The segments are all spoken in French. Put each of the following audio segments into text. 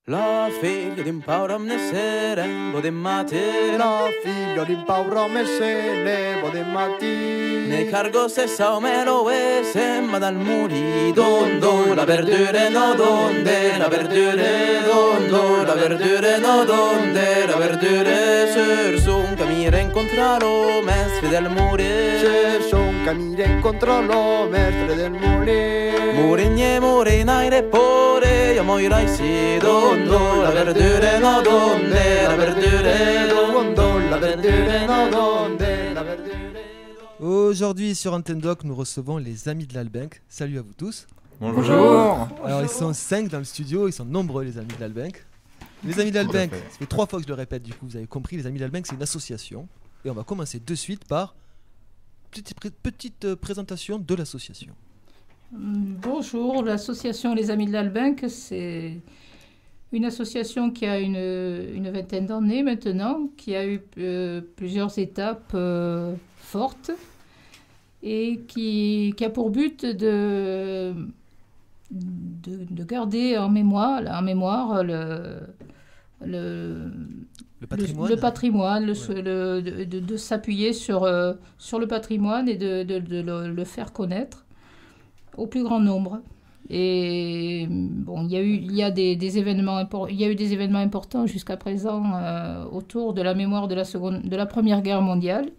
La figlia di un paura mnesere, de mattina. La figlia di un paura messene, de mattina. Ne cargo se sao me lo ma dal muri dondo, la verdure no donde, la verdure dondo, la verdure no donde, la verdure sur son camire incontraro, mestre del muri. Se son camire incontralo, mestre del muri. Murigne morinaire pore, io moirai si dondo, la verdure no donde, la verdure dondo, la verdure no donde, la verdure. Aujourd'hui sur Antenne Doc, nous recevons les amis de l'Albenc. Salut à vous tous. Bonjour. Alors ils sont 5 dans le studio, ils sont nombreux les amis de l'Albenc. Les amis de l'Albenc, ça fait 3 fois que je le répète, du coup vous avez compris, les amis de l'Albenc c'est une association. Et on va commencer de suite par petite présentation de l'association. Bonjour, l'association Les Amis de l'Albenc, c'est une association qui a une vingtaine d'années maintenant, qui a eu plusieurs étapes fortes et qui a pour but de garder en mémoire le patrimoine, de s'appuyer sur le patrimoine et de le faire connaître au plus grand nombre. Et bon, il y a eu des événements importants jusqu'à présent autour de la mémoire de la Première Guerre mondiale.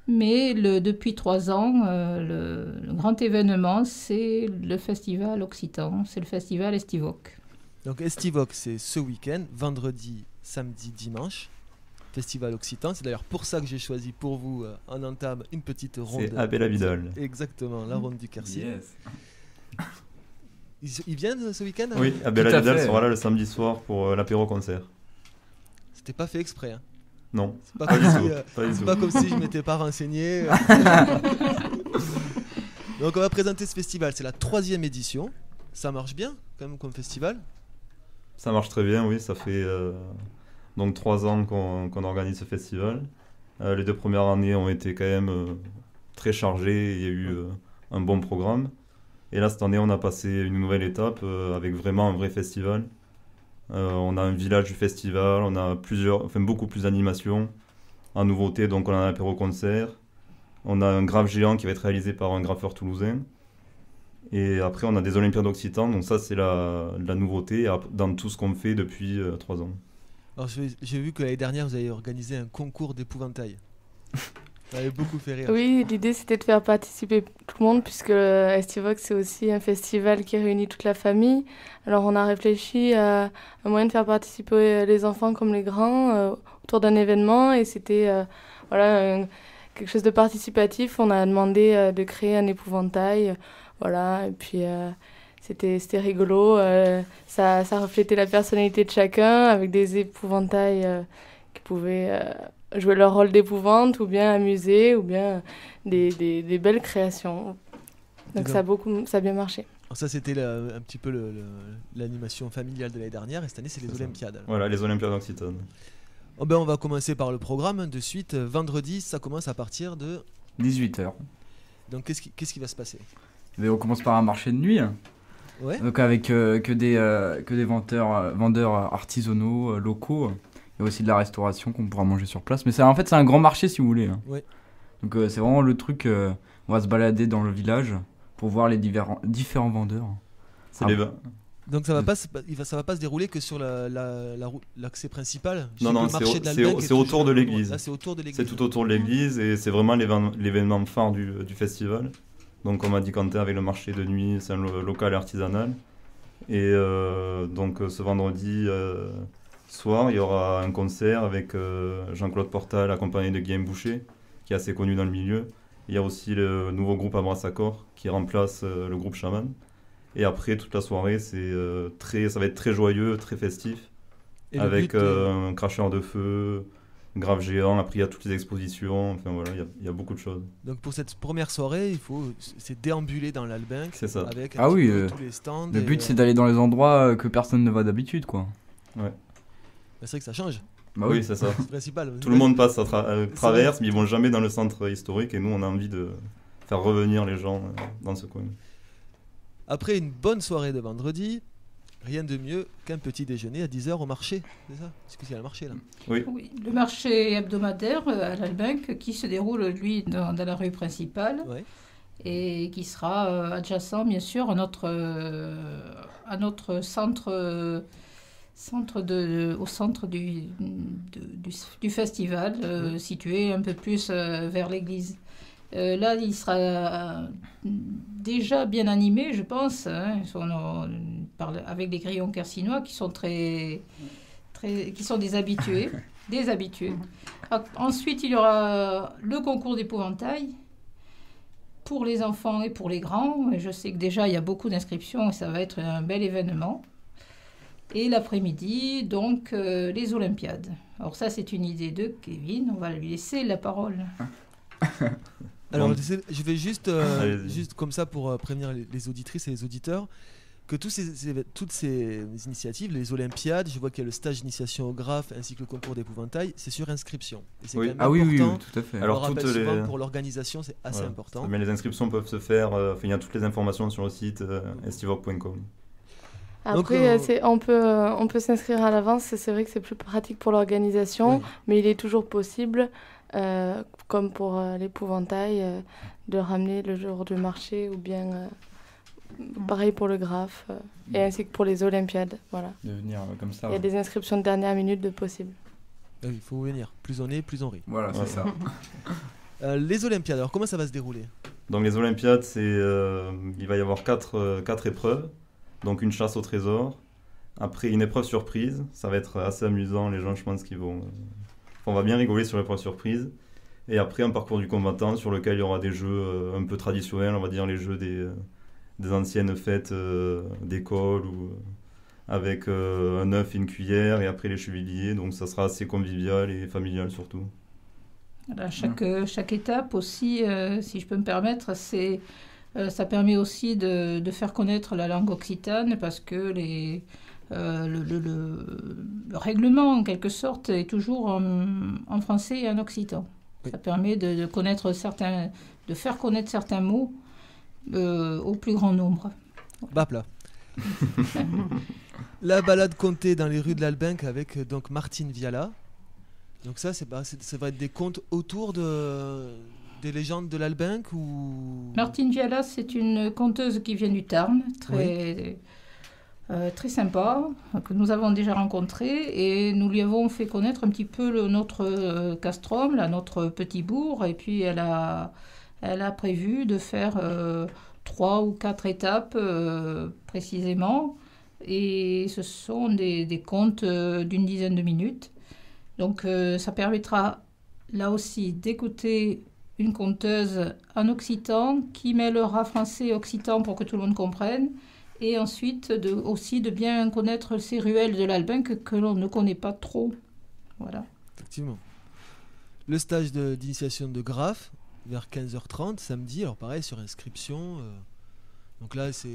Mais depuis 3 ans, le grand événement, c'est le festival occitan, c'est le festival Estivoc. Donc Estivoc, c'est ce week-end, vendredi, samedi, dimanche. Festival occitan, c'est d'ailleurs pour ça que j'ai choisi pour vous en entame une petite ronde. C'est Abel Abidol. Exactement, la ronde du Quercy. Yes. Ils viennent ce week-end? Oui, Abel Abidol sera là le samedi soir pour l'apéro-concert. C'était pas fait exprès. Hein. Non, c'est pas comme si je m'étais pas renseigné. Donc on va présenter ce festival, c'est la 3e édition. Ça marche bien quand même comme festival? Ça marche très bien, oui, ça fait donc 3 ans qu'on organise ce festival. Les 2 premières années ont été quand même très chargées, il y a eu un bon programme. Et là cette année on a passé une nouvelle étape avec vraiment un vrai festival. On a un village du festival, on a beaucoup plus d'animations. En nouveauté, donc on a un apéro-concert. On a un graphe géant qui va être réalisé par un graffeur toulousain. Et après, on a des Olympiades Occitan, donc ça, c'est la nouveauté dans tout ce qu'on fait depuis 3 ans. Alors, j'ai vu que l'année dernière, vous avez organisé un concours d'épouvantail. Ça avait beaucoup fait rire. Oui, l'idée, c'était de faire participer tout le monde, puisque Estivox, c'est aussi un festival qui réunit toute la famille. Alors, on a réfléchi à un moyen de faire participer les enfants comme les grands autour d'un événement, et c'était quelque chose de participatif. On a demandé de créer un épouvantail. Voilà, et puis c'était rigolo, ça reflétait la personnalité de chacun avec des épouvantails qui pouvaient jouer leur rôle d'épouvante ou bien amuser ou bien des belles créations. Donc ça a bien marché. Alors ça c'était un petit peu l'animation familiale de l'année dernière et cette année c'est les Olympiades. Voilà, les Olympiades Occitanes. Oh ben, on va commencer par le programme de suite. Vendredi, ça commence à partir de 18h. Donc qu'est-ce qui va se passer? On commence par un marché de nuit. Ouais. Donc avec que des vendeurs artisanaux, locaux. Il y a aussi de la restauration qu'on pourra manger sur place. Mais en fait, c'est un grand marché si vous voulez. Ouais. Donc c'est vraiment le truc. On va se balader dans le village pour voir les différents vendeurs. Donc ça va pas se dérouler que sur l'accès principal. Non, c'est autour de l'église. Là, c'est autour de l'église. C'est tout autour de l'église et c'est vraiment l'événement phare du festival. Donc on m'a dit Quentin avec le marché de nuit, c'est un local artisanal. Et donc ce vendredi soir, il y aura un concert avec Jean-Claude Portal accompagné de Guillaume Boucher, qui est assez connu dans le milieu. Il y a aussi le nouveau groupe Abrassaccord qui remplace le groupe Chaman. Et après, toute la soirée, ça va être très joyeux, très festif, et avec un cracheur de feu, grave géant. Après, il y a toutes les expositions. Enfin voilà, il y a beaucoup de choses. Donc pour cette première soirée, c'est déambuler dans l'Albenc. C'est ça. Avec tous les stands. Le but, c'est d'aller dans les endroits que personne ne va d'habitude, quoi. Ouais. C'est vrai que ça change. Bah oui, c'est ça. C'est principal. Tout le monde passe à traverse, mais ils vont jamais dans le centre historique. Et nous, on a envie de faire revenir les gens dans ce coin. Après une bonne soirée de vendredi, Rien de mieux qu'un petit déjeuner à 10h au marché, c'est ça? Parce qu'il y a un marché là. Oui. Oui, le marché hebdomadaire à l'Albinque qui se déroule, lui, dans la rue principale Ouais. et qui sera adjacent, bien sûr, à notre centre, au centre du festival, situé un peu plus vers l'église. Là, il sera déjà bien animé, je pense, hein. Avec des grillons kersinois qui sont qui sont des habitués. Des habitués. Ensuite, il y aura le concours d'épouvantail pour les enfants et pour les grands. Et je sais que déjà, il y a beaucoup d'inscriptions et ça va être un bel événement. Et l'après-midi, donc, les Olympiades. Alors ça, c'est une idée de Kevin. On va lui laisser la parole. Alors, Bon. je vais juste Allez-y. juste comme ça pour prévenir les auditrices et les auditeurs que toutes ces initiatives, les Olympiades, je vois qu'il y a le stage d'initiation au graphe ainsi que le concours d'épouvantail, c'est sur inscription. Et c'est Oui. quand même Ah oui, oui, important. tout à fait. Alors, On rappelle toutes souvent les- pour l'organisation, c'est assez Voilà. important. Mais les inscriptions peuvent se faire, il y a toutes les informations sur le site estivoc.com. Après, Donc, on peut s'inscrire à l'avance, c'est vrai que c'est plus pratique pour l'organisation, Oui. mais il est toujours possible, comme pour l'épouvantail, de ramener le jour du marché ou bien pareil pour le graphe, et ainsi que pour les Olympiades. Voilà. De venir comme ça. Il y a des inscriptions de dernière minute de possible. Oui, il faut venir. Plus on est, plus on rit. Voilà, c'est Ouais. ça. Les Olympiades, alors comment ça va se dérouler? Donc les Olympiades, il va y avoir quatre épreuves. Donc une chasse au trésor. Après une épreuve surprise. Ça va être assez amusant. Les gens, je pense qu'ils vont... on va bien rigoler sur l'épreuve surprise. Et après un parcours du combattant sur lequel il y aura des jeux un peu traditionnels. On va dire les jeux des anciennes fêtes d'école ou avec un œuf et une cuillère. Et après les chevaliers. Donc ça sera assez convivial et familial surtout. Voilà, chaque étape aussi, si je peux me permettre, ça permet aussi de faire connaître la langue occitane parce que le règlement, en quelque sorte, est toujours en français et en occitan. Oui. Ça permet de faire connaître certains mots au plus grand nombre. Bapla. La balade contée dans les rues de l'Albinque avec donc Martine Viala. Donc ça va être des contes autour des légendes de l'Albinque ou... Martine Viala, c'est une conteuse qui vient du Tarn, très sympa, que nous avons déjà rencontrée et nous lui avons fait connaître un petit peu notre castrum, là, notre petit bourg, et puis elle a prévu de faire 3 ou 4 étapes précisément, et ce sont des contes d'une dizaine de minutes. Donc ça permettra là aussi d'écouter une conteuse en occitan qui mêlera français et occitan pour que tout le monde comprenne, et ensuite aussi de bien connaître ces ruelles de l'Albinque que l'on ne connaît pas trop. Voilà. Effectivement. Le stage d'initiation de graphe vers 15h30 samedi, alors pareil sur inscription. Donc là c'est...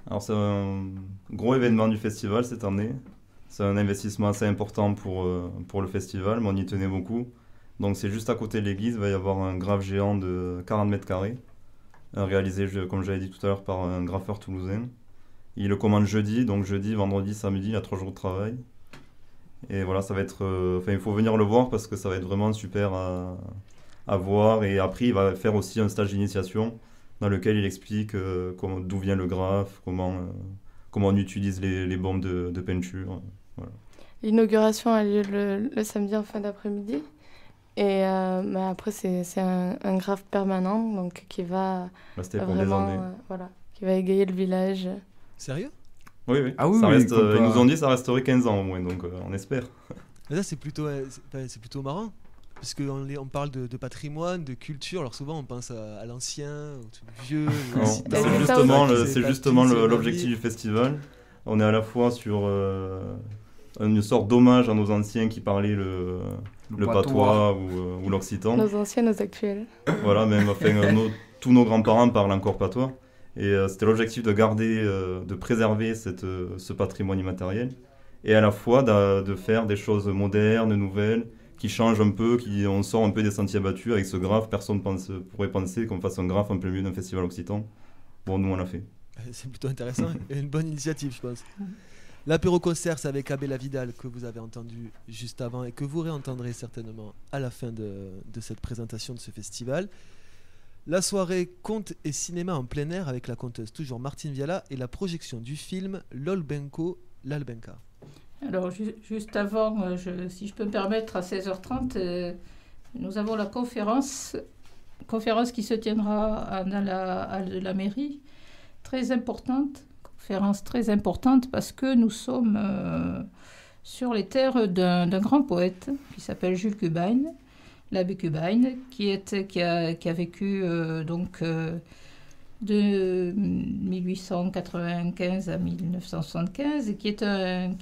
Alors c'est un gros événement du festival cette année. C'est un investissement assez important pour le festival, mais on y tenait beaucoup. Donc c'est juste à côté de l'église, il va y avoir un graphe géant de 40 mètres carrés, réalisé, comme j'avais dit tout à l'heure, par un graffeur toulousain. Il le commande jeudi, donc jeudi, vendredi, samedi, il y a 3 jours de travail. Et voilà, ça va être... il faut venir le voir parce que ça va être vraiment super à voir. Et après, il va faire aussi un stage d'initiation dans lequel il explique d'où vient le graphe, comment on utilise les bombes de peinture. Voilà. L'inauguration a lieu le samedi en fin d'après-midi. Et après, c'est un graphe permanent donc, qui va Là, c'était pour vraiment des années. qui va égayer le village. Sérieux? Oui, oui. Ah oui, Ça oui, reste, comme ils pas- nous ont dit que ça resterait 15 ans au moins, donc on espère. Mais là c'est plutôt marrant. Parce qu'on parle de patrimoine, de culture, alors souvent on pense à l'ancien, au vieux, au Non, occitan. c'est c'est justement l'objectif du festival. On est à la fois sur une sorte d'hommage à nos anciens qui parlaient le patois ou l'occitan. Nos anciens, nos actuels. Voilà, même tous nos grands-parents parlent encore patois. Et c'était l'objectif de garder, de préserver ce patrimoine immatériel. Et à la fois de faire des choses modernes, nouvelles, qui changent un peu, on sort un peu des sentiers battus avec ce graphe. Personne pourrait penser qu'on fasse un graphe en plein milieu d'un festival occitan. Bon, nous on l'a fait. C'est plutôt intéressant et une bonne initiative je pense. L'apéro-concert, c'est avec Abella Vidal que vous avez entendu juste avant et que vous réentendrez certainement à la fin de cette présentation de ce festival. La soirée conte et cinéma en plein air avec la conteuse toujours Martine Viala et la projection du film L'Olbenco, l'Albenca. Alors, juste avant, si je peux me permettre, à 16h30, nous avons la conférence qui se tiendra à la mairie, très importante. Conférence très importante parce que nous sommes sur les terres d'un grand poète qui s'appelle Jules Cubain, l'abbé Cubain, qui a vécu de 1895 à 1975 et qui est un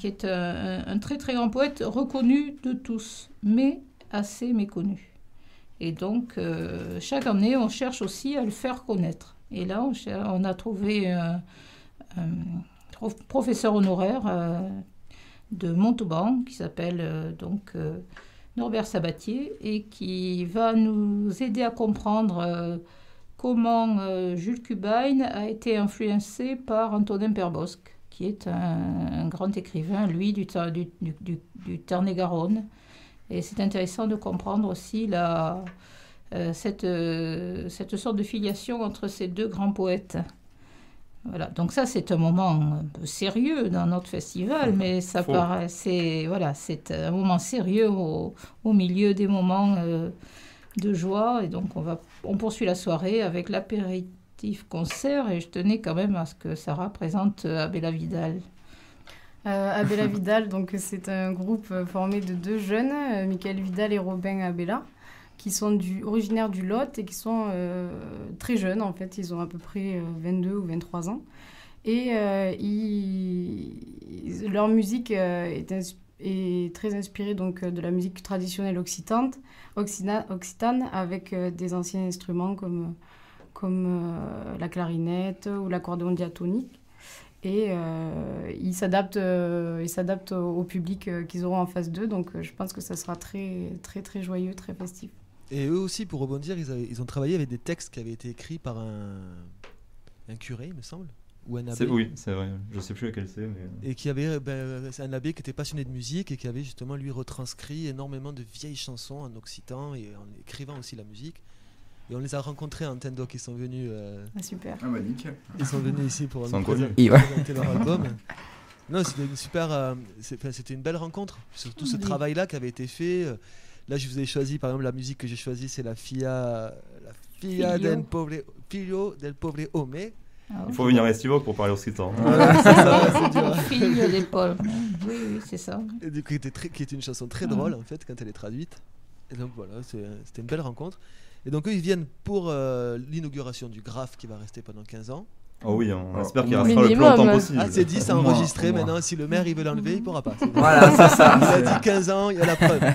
très très grand poète reconnu de tous, mais assez méconnu. Et donc chaque année on cherche aussi à le faire connaître. Et là on a trouvé un professeur honoraire de Montauban qui s'appelle Norbert Sabatier et qui va nous aider à comprendre comment Jules Cubain a été influencé par Antonin Perbosque, qui est un grand écrivain, lui, du Tarn-et-Garonne. Et c'est intéressant de comprendre aussi cette sorte de filiation entre ces deux grands poètes. Voilà, donc ça c'est un moment un peu sérieux dans notre festival, mais c'est un moment sérieux au milieu des moments de joie, et donc on poursuit la soirée avec l'apéritif concert, et je tenais quand même à ce que Sarah présente Abella Vidal. Abella Vidal, donc c'est un groupe formé de deux jeunes, Michael Vidal et Robin Abella, qui sont originaires du Lot et qui sont très jeunes, en fait. Ils ont à peu près 22 ou 23 ans. Et leur musique est très inspirée donc, de la musique traditionnelle occitane avec des anciens instruments comme la clarinette ou l'accordéon diatonique. Et ils s'adaptent au public qu'ils auront en face d'eux. Donc je pense que ça sera très, très, très joyeux, très festif. Et eux aussi, pour rebondir, ils ont travaillé avec des textes qui avaient été écrits par un curé, il me semble, ou un abbé. Oui, c'est vrai. Je ne sais plus lequel c'est. Et qui avait c'est un abbé qui était passionné de musique et qui avait justement, lui, retranscrit énormément de vieilles chansons en occitan et en écrivant aussi la musique. Et on les a rencontrés à Antendoc, ils sont venus... super. Ah bah nickel. Ils sont venus ici pour nous présenter leur album. Non, c'était une super... c'était une belle rencontre. Surtout ce travail-là qui avait été fait... Là, je vous ai choisi, par exemple, la musique que j'ai choisie, c'est la Filla del Figlio del Povere Homme. Il faut venir à Estivok pour parler occitan. Voilà, c'est ça, c'est dur. Figlio del Povere. Oui, c'est ça. Et du coup, qui est une chanson très drôle, en fait, quand elle est traduite. Et donc, voilà, c'était une belle rencontre. Et donc, eux, ils viennent pour l'inauguration du Graphe qui va rester pendant 15 ans. Oh oui, on espère qu'il restera le plus longtemps possible. Ah, c'est dit, c'est enregistré. Maintenant, si le maire il veut l'enlever, il ne pourra pas. Voilà, c'est ça. Il a dit 15 ans, il y a la preuve.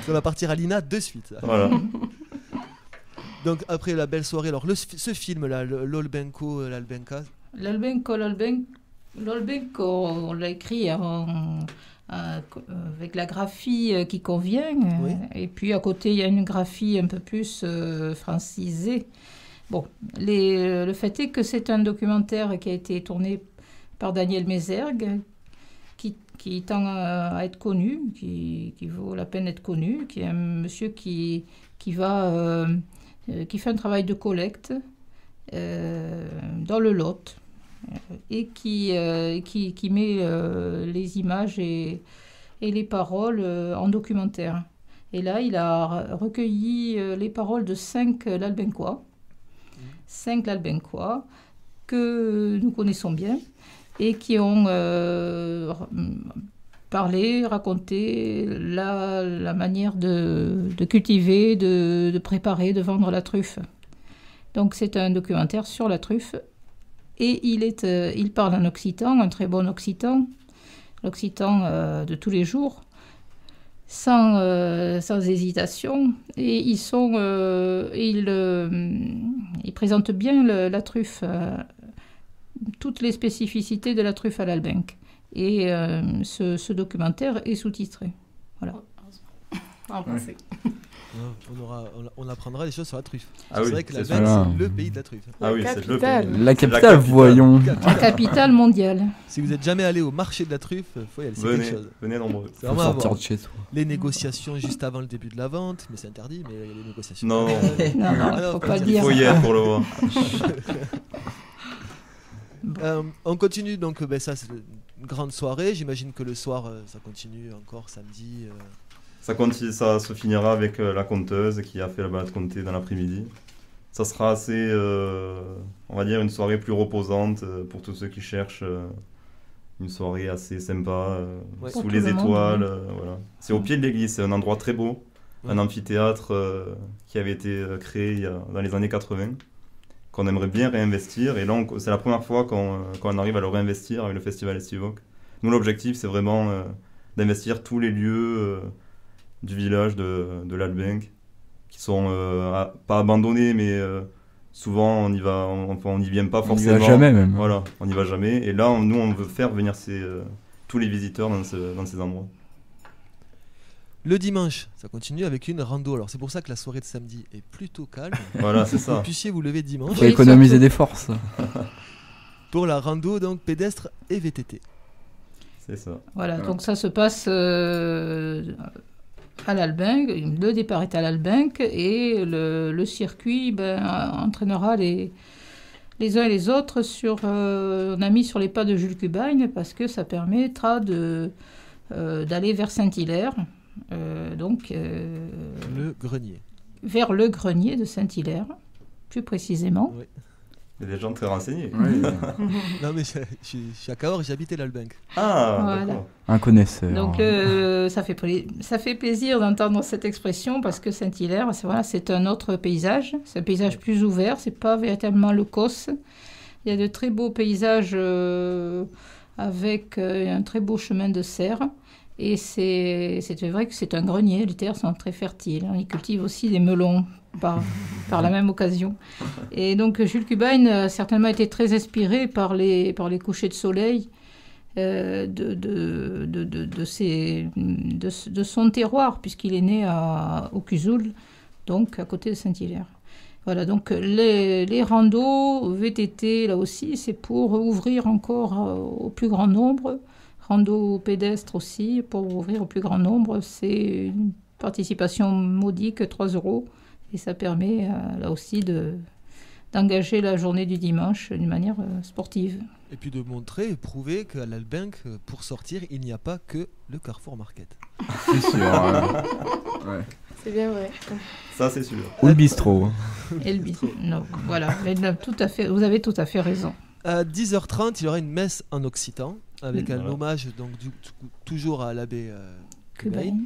On va partir à l'INA de suite. Voilà. Donc après la belle soirée, alors ce film là, l'Olbenco, l'Albenca. L'Olbenco, on l'a écrit avec la graphie qui convient. Oui. Et puis à côté, il y a une graphie un peu plus francisée. Bon, le fait est que c'est un documentaire qui a été tourné par Daniel Mézergue, qui tend à être connu, qui vaut la peine d'être connu, qui est un monsieur qui fait un travail de collecte dans le Lot et qui met les images et les paroles en documentaire. Et là, il a recueilli les paroles de 5 Lalbenquois, que nous connaissons bien, et qui ont parlé, raconté la manière de cultiver, de préparer, de vendre la truffe. Donc c'est un documentaire sur la truffe, et il parle en occitan, un très bon occitan, l'occitan de tous les jours, sans hésitation, et ils présentent bien la truffe, toutes les spécificités de la truffe à l'Albenque. Et ce documentaire est sous-titré. Voilà. En français. On apprendra des choses sur la truffe. Ah c'est oui, vrai que c'est l'Albeng, sûr. c'est le pays de la truffe. Ah oui, c'est le capitale. pays. La capitale, capitale. voyons. La capitale mondiale. Si vous n'êtes jamais allé au marché de la truffe, faut y aller, c'est quelque Venez, chose. venez nombreux. C'est Faut vraiment à sortir voir. de chez soi. Les négociations juste avant le début de la vente, mais c'est interdit, mais il y a les négociations. Non, non. Non, Ah non, faut pas pas le dire. Il dire. faut y être pour le voir. On continue donc, ça c'est une grande soirée. J'imagine que le soir ça continue encore samedi. Ça se finira avec la conteuse qui a fait la balade comptée dans l'après-midi. Ça sera assez, on va dire, une soirée plus reposante pour tous ceux qui cherchent une soirée assez sympa, Ouais. sous Pour les tout le monde, étoiles. oui. Voilà. C'est au pied de l'église, c'est un endroit très beau, Ouais. un amphithéâtre qui avait été créé dans les années 80, qu'on aimerait bien réinvestir. Et là, c'est la première fois qu'on arrive à le réinvestir avec le festival Estivoque. Nous, l'objectif, c'est vraiment d'investir tous les lieux du village de l'Albeng, qui sont pas abandonnés, mais souvent on n'y vient pas On y forcément. va jamais même. Voilà, on n'y va jamais. Et là, nous, on veut faire venir tous les visiteurs dans ces endroits. Le dimanche, ça continue avec une rando. Alors c'est pour ça que la soirée de samedi est plutôt calme. Voilà, c'est Que ça. vous puissiez vous lever dimanche Faut Oui, économiser surtout. des forces. pour la rando donc pédestre et VTT. C'est ça. Voilà, Voilà. donc ça se passe à l'Albeng. Le départ est à l'Albeng et le circuit entraînera les uns et les autres on a mis sur les pas de Jules Cubagne parce que ça permettra d'aller vers Saint-Hilaire, Le grenier. vers le grenier de Saint-Hilaire, plus précisément. Il y a des gens très renseignés. Non mais je suis à Cahors, j'ai habité l'Albeng. Ah, Voilà. d'accord. Un connaisseur. Donc ça fait plaisir d'entendre cette expression parce que Saint-Hilaire, c'est un autre paysage. C'est un paysage plus ouvert, c'est pas véritablement le Causse. Il y a de très beaux paysages avec un très beau chemin de serre. Et c'est vrai que c'est un grenier, les terres sont très fertiles. Ils cultivent aussi des melons par la même occasion. Et donc Jules Cubagne a certainement été très inspiré par les couchers de soleil de son terroir, puisqu'il est né au Cuzoul, donc à côté de Saint-Hilaire. Voilà, donc les randos VTT, là aussi, c'est pour ouvrir encore au plus grand nombre. Rando pédestre aussi, pour ouvrir au plus grand nombre. C'est une participation modique, 3 €. Et ça permet là aussi d'engager la journée du dimanche d'une manière sportive. Et puis de montrer et prouver qu'à l'Albeng, pour sortir, il n'y a pas que le Carrefour Market. C'est sûr. Ouais. C'est bien vrai. Ça, c'est sûr. Ou le bistrot. Et non, voilà, mais là, vous avez tout à fait raison. À 10h30, il y aura une messe en occitan, avec un Voilà. hommage donc, toujours à l'abbé Cubagne. Cubagne.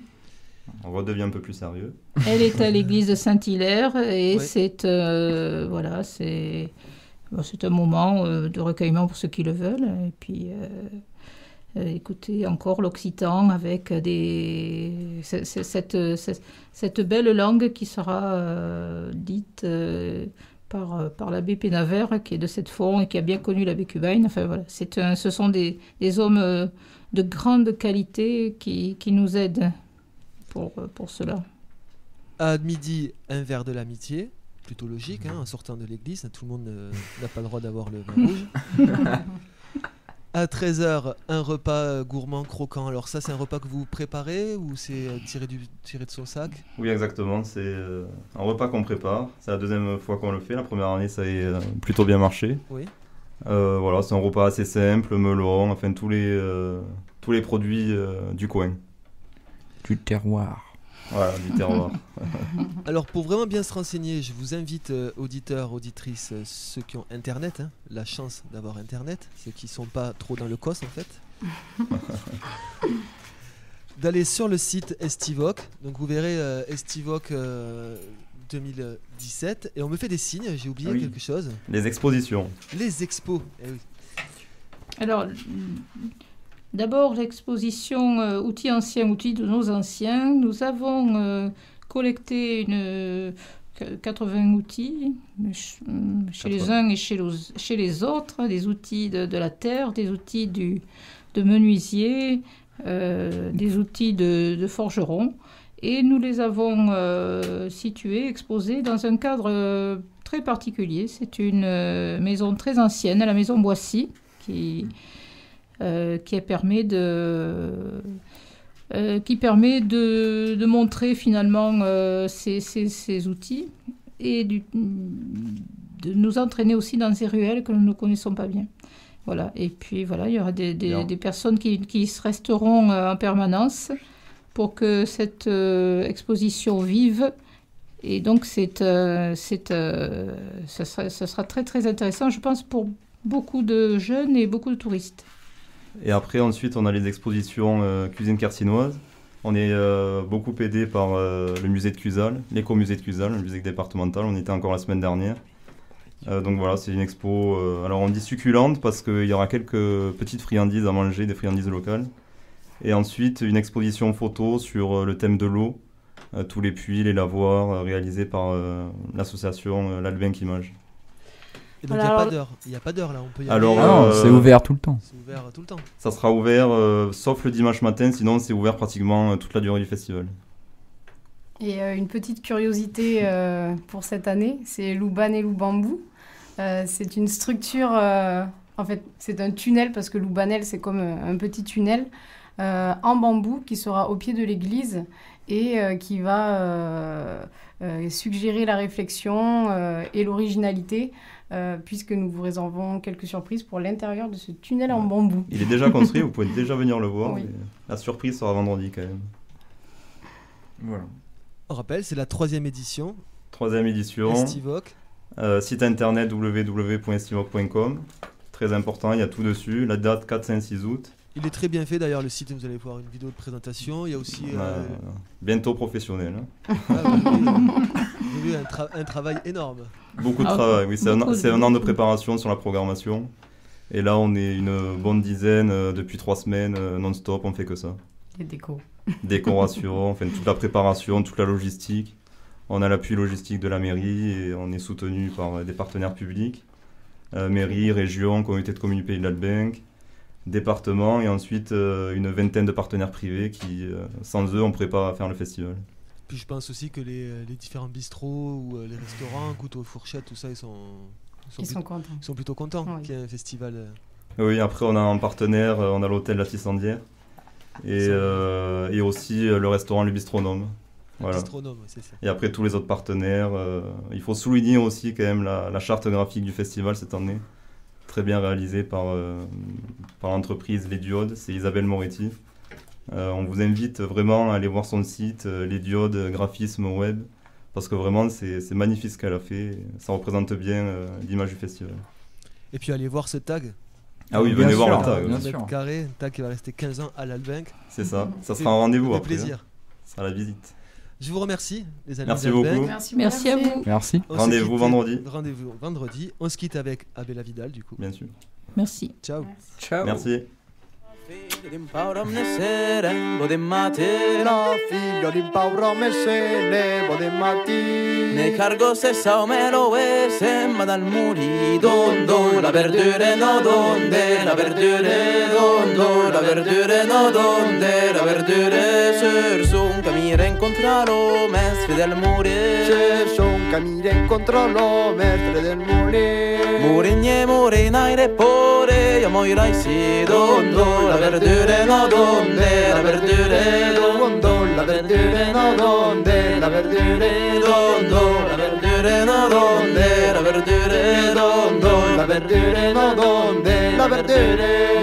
On redevient un peu plus sérieux. Elle est à l'église de Saint-Hilaire et Ouais. c'est un moment de recueillement pour ceux qui le veulent. Et puis écoutez encore l'occitan avec cette belle langue qui sera dite par l'abbé Pénavert, qui est de cette Foron et qui a bien connu l'abbé Cubagne. Enfin voilà, ce sont des hommes de grande qualité qui nous aident pour cela. À midi, un verre de l'amitié. Plutôt logique, en sortant de l'église. Tout le monde n'a pas le droit d'avoir le vin rouge. À 13h, un repas gourmand croquant. Alors ça, c'est un repas que vous préparez ou c'est tiré de son sac? Oui, exactement. C'est un repas qu'on prépare. C'est la deuxième fois qu'on le fait. La première année, ça a plutôt bien marché. Oui. Voilà, c'est un repas assez simple, melon, enfin tous les produits du coin. Du terroir. Voilà, du terroir. Alors pour vraiment bien se renseigner, je vous invite auditeurs, auditrices, ceux qui ont internet, la chance d'avoir internet, ceux qui sont pas trop dans le cos en fait, d'aller sur le site Estivoque. Donc vous verrez Estivoque 2017 et on me fait des signes, j'ai oublié Ah oui. quelque chose. Les expositions. Les expos. Eh oui. Alors, d'abord, l'exposition Outils anciens, outils de nos anciens. Nous avons collecté 80 outils chez les uns et chez les autres, des outils de la terre, des outils de menuisier, des outils de forgeron. Et nous les avons situés, exposés dans un cadre très particulier. C'est une maison très ancienne, la maison Boissy, qui permet de montrer finalement ces outils et de nous entraîner aussi dans ces ruelles que nous ne connaissons pas bien. Voilà. Et puis voilà, il y aura des personnes qui se resteront en permanence pour que cette exposition vive. Et donc ça sera très très intéressant, je pense, pour beaucoup de jeunes et beaucoup de touristes. Et après, ensuite, on a les expositions cuisine carcinoise. On est beaucoup aidé par le musée de Cusal, l'écomusée de Cusal, le musée départemental. On y était encore la semaine dernière. Donc voilà, c'est une expo. Alors on dit succulente parce qu'il y aura quelques petites friandises à manger, des friandises locales. Et ensuite, une exposition photo sur le thème de l'eau, tous les puits, les lavoirs réalisés par l'association l'Albenc Image. Et donc il n'y a pas d'heure là, on peut y aller. Alors, Non, c'est ouvert tout le temps. C'est ouvert tout le temps. Ça sera ouvert sauf le dimanche matin, sinon c'est ouvert pratiquement toute la durée du festival. Et une petite curiosité pour cette année, c'est Louban et Loubambou. C'est une structure, en fait c'est un tunnel parce que Loubanel c'est comme un petit tunnel en bambou qui sera au pied de l'église et qui va suggérer la réflexion et l'originalité puisque nous vous réservons quelques surprises pour l'intérieur de ce tunnel en bambou. Il est déjà construit, vous pouvez déjà venir le voir. Oui. La surprise sera vendredi quand même. Voilà. On rappelle, c'est la 3e édition. 3e édition. Estivoc. Site internet www.estivoc.com. Très important, il y a tout dessus. La date 4, 5, 6 août. Il est très bien fait d'ailleurs, le site, vous allez voir une vidéo de présentation. Il y a aussi. Bientôt professionnel. Hein. J'ai vu un travail énorme. Beaucoup de travail, oui. C'est un an de préparation sur la programmation. Et là, on est une bonne dizaine depuis 3 semaines non-stop, on fait que ça. Les décos. Décoration, enfin toute la préparation, toute la logistique. On a l'appui logistique de la mairie et on est soutenu par des partenaires publics. Mairie, région, communauté de communes du Pays de l'Albenc, département et ensuite une vingtaine de partenaires privés qui, sans eux, on ne pourrait pas faire le festival. Puis je pense aussi que les différents bistrots ou les restaurants, couteaux, fourchettes, tout ça, ils sont contents. Ils sont plutôt contents Oui. qu'il y ait un festival. Oui, après on a un partenaire, on a l'hôtel La Tissandière et aussi le restaurant Le Bistronome. Voilà. Bistronome, c'est ça. Et après tous les autres partenaires, il faut souligner aussi quand même la charte graphique du festival cette année, très bien réalisée par l'entreprise Les Diodes, c'est Isabelle Moretti. On vous invite vraiment à aller voir son site, Les Diodes graphisme web, parce que vraiment c'est magnifique ce qu'elle a fait, ça représente bien l'image du festival. Et puis allez voir ce tag. Ah oui, Bien venez sûr, voir le tag. bien Un sûr. mètre carré, un tag qui va rester 15 ans à l'Albenc. C'est ça, ça sera un rendez-vous Avec après. plaisir. Ça sera la visite. Je vous remercie, les amis Merci d'Albenc. beaucoup. Merci à vous. Merci. On se Rendez-vous quitte- vendredi. Rendez-vous vendredi. On se quitte avec Abella Vidal, du coup. Bien sûr. Merci. Ciao. Ciao. Merci. D'impauro mnesere, bodem matera. La figlio di Paolo Messene, bodem mattina. Ne cargo se saumelo e semma dal muri dondo. La verdure no donde, la verdure dondo. La verdure no donde, la verdure sur son camire incontraro, mestre del muri. Se son camire incontro lo mestre del mure. Murigne murinaire pore, io moirai si dondo. La verdure no donde, la verdure dondo. La verdure no donde, la verdure Dondo, la verdure no donde, la verdure dondo. La verdure no donde, la verdure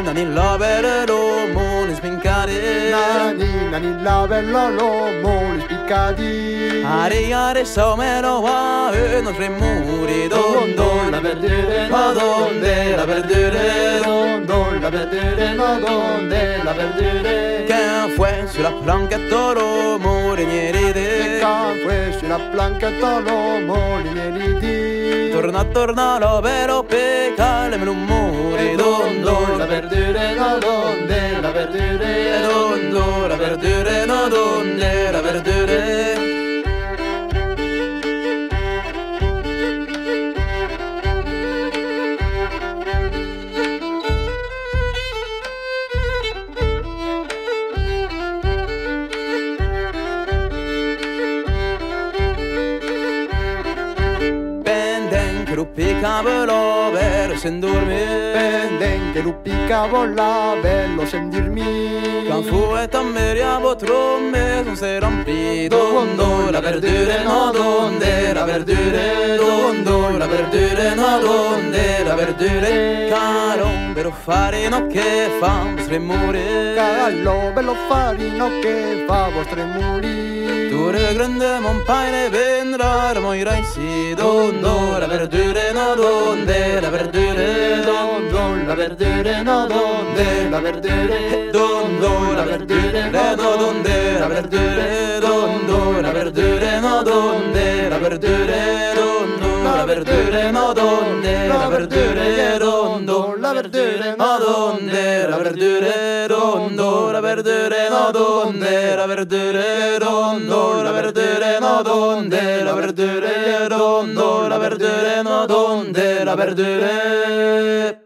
Nani lovere lo moni spincare. Nani la bello l'uomo li spiccati. Are somero wa non tre muri dondo. La verdure no donde, la verdure Dondo, la verdure no donde, la verdure Che fue sulla planchetta lo murinieri de. fue sulla planchetta l'uomo li neridi. Torna lo pecale me lo muri dondo. La verdure no donde, la verdure Dondo, la verdure no donde, la verdure. capello vero sen dormire. Pendente lupica vola bello sen dirmi. Can fu e tammeria potromme son se rompi dondo. La verdura no donde, la verdura dondo. La verdura no donde, la verdura caro. Per fare no che fa vostre muri. Cagallo bello farino che fa vostre muri. Tu re grande monpaine vendrà, moirai si dondo. La verdura no donde, la verdura dondo. La verdura no donde, la verdura dondo. La verdura no donde, la verdura dondo. La verdura no donde, la verdura dondo. La verdura no donde, la verdura dondo. La verdura no donde, la verdura dondo. La verdura no donde, la verdura dondo. La verdura no donde, la verdura dondo. La verdura no donde, la verdura